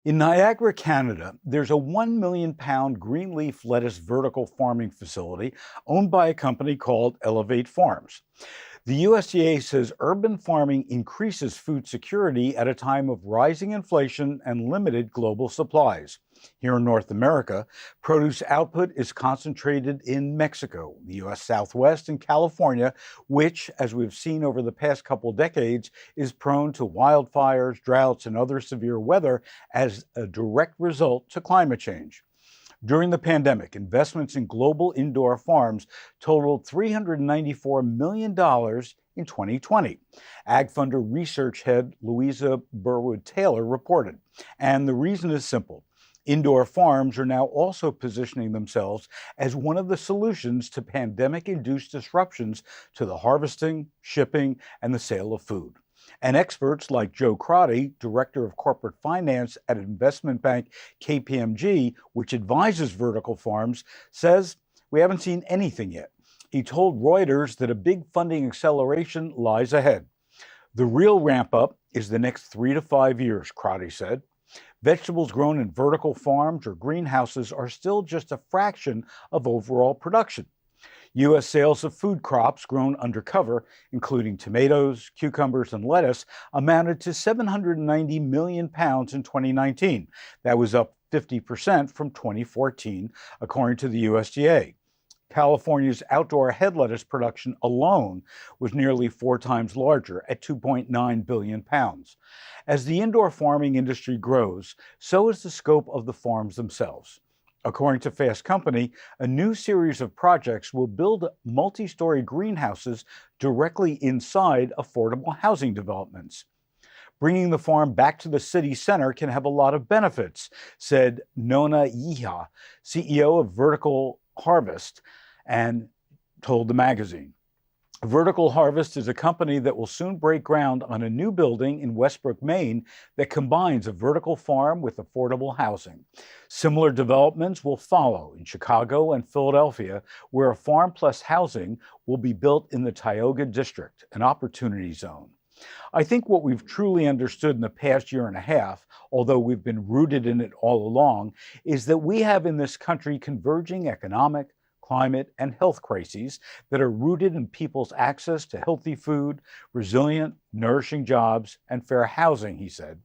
In Niagra, Canada, there's a 1 million pound green leaf lettuce vertical farming facility owned by a company called Elevate Farms. The USDA says urban farming increases food security at a time of rising inflation and limited global supplies. Here in North America, produce output is concentrated in Mexico, the U.S. Southwest, and California, which, as we've seen over the past couple decades, is prone to wildfires, droughts, and other severe weather as a direct result to climate change. During the pandemic, investments in global indoor farms totaled $394 million in 2020. AgFunder research head Louisa Burwood-Taylor reported. And the reason is simple. Indoor farms are now also positioning themselves as one of the solutions to pandemic-induced disruptions to the harvesting, shipping, and the sale of food. And experts like Joe Crotty, director of corporate finance at investment bank KPMG, which advises vertical farms, says we haven't seen anything yet. He told Reuters that a big funding acceleration lies ahead. The real ramp up is the next 3 to 5 years, Crotty said. Vegetables grown in vertical farms or greenhouses are still just a fraction of overall production. U.S. sales of food crops grown undercover, including tomatoes, cucumbers, and lettuce, amounted to 790 million pounds in 2019. That was up 50% from 2014, according to the USDA. California's outdoor head lettuce production alone was nearly 4 times larger at 2.9 billion pounds. As the indoor farming industry grows, so is the scope of the farms themselves. According to Fast Company, a new series of projects will build multi-story greenhouses directly inside affordable housing developments. Bringing the farm back to the city center can have a lot of benefits, said Nona Yehia, CEO of Vertical Harvest, and told the magazine. Vertical Harvest is a company that will soon break ground on a new building in Westbrook, Maine, that combines a vertical farm with affordable housing. Similar developments will follow in Chicago and Philadelphia, where a farm plus housing will be built in the Tioga District, an opportunity zone. I think what we've truly understood in the past year and a half, although we've been rooted in it all along, is that we have in this country converging economic, climate, and health crises that are rooted in people's access to healthy food, resilient, nourishing jobs, and fair housing, he said.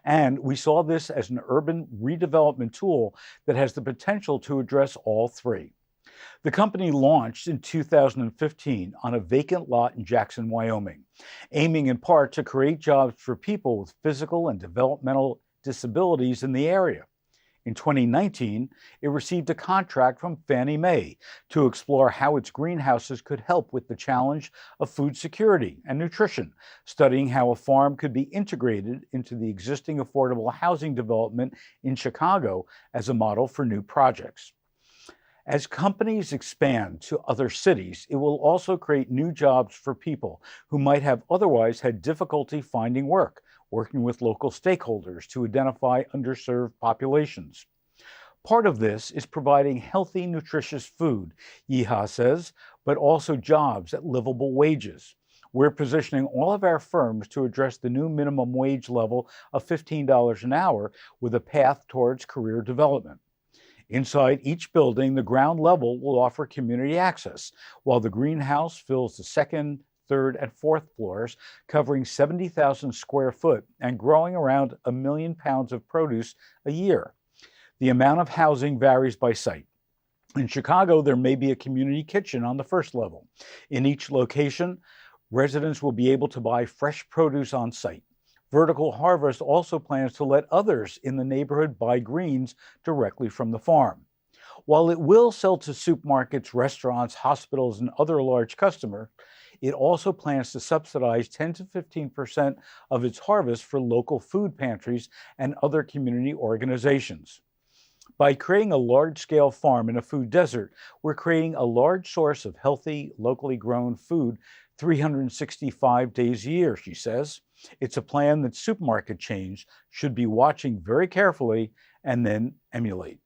And we saw this as an urban redevelopment tool that has the potential to address all three. The company launched in 2015 on a vacant lot in Jackson, Wyoming, aiming in part to create jobs for people with physical and developmental disabilities in the area. In 2019, it received a contract from Fannie Mae to explore how its greenhouses could help with the challenge of food security and nutrition, studying how a farm could be integrated into the existing affordable housing development in Chicago as a model for new projects. As companies expand to other cities, it will also create new jobs for people who might have otherwise had difficulty finding work, working with local stakeholders to identify underserved populations. Part of this is providing healthy, nutritious food, Yehia says, but also jobs at livable wages. We're positioning all of our firms to address the new minimum wage level of $15 an hour with a path towards career development. Inside each building, the ground level will offer community access, while the greenhouse fills the second, third, and fourth floors, covering 70,000 square foot and growing around 1 million pounds of produce a year. The amount of housing varies by site. In Chicago, there may be a community kitchen on the first level. In each location, residents will be able to buy fresh produce on site. Vertical Harvest also plans to let others in the neighborhood buy greens directly from the farm. While it will sell to supermarkets, restaurants, hospitals, and other large customers, it also plans to subsidize 10 to 15% of its harvest for local food pantries and other community organizations. By creating a large-scale farm in a food desert, we're creating a large source of healthy, locally grown food 365 days a year, she says. It's a plan that supermarket chains should be watching very carefully and then emulate.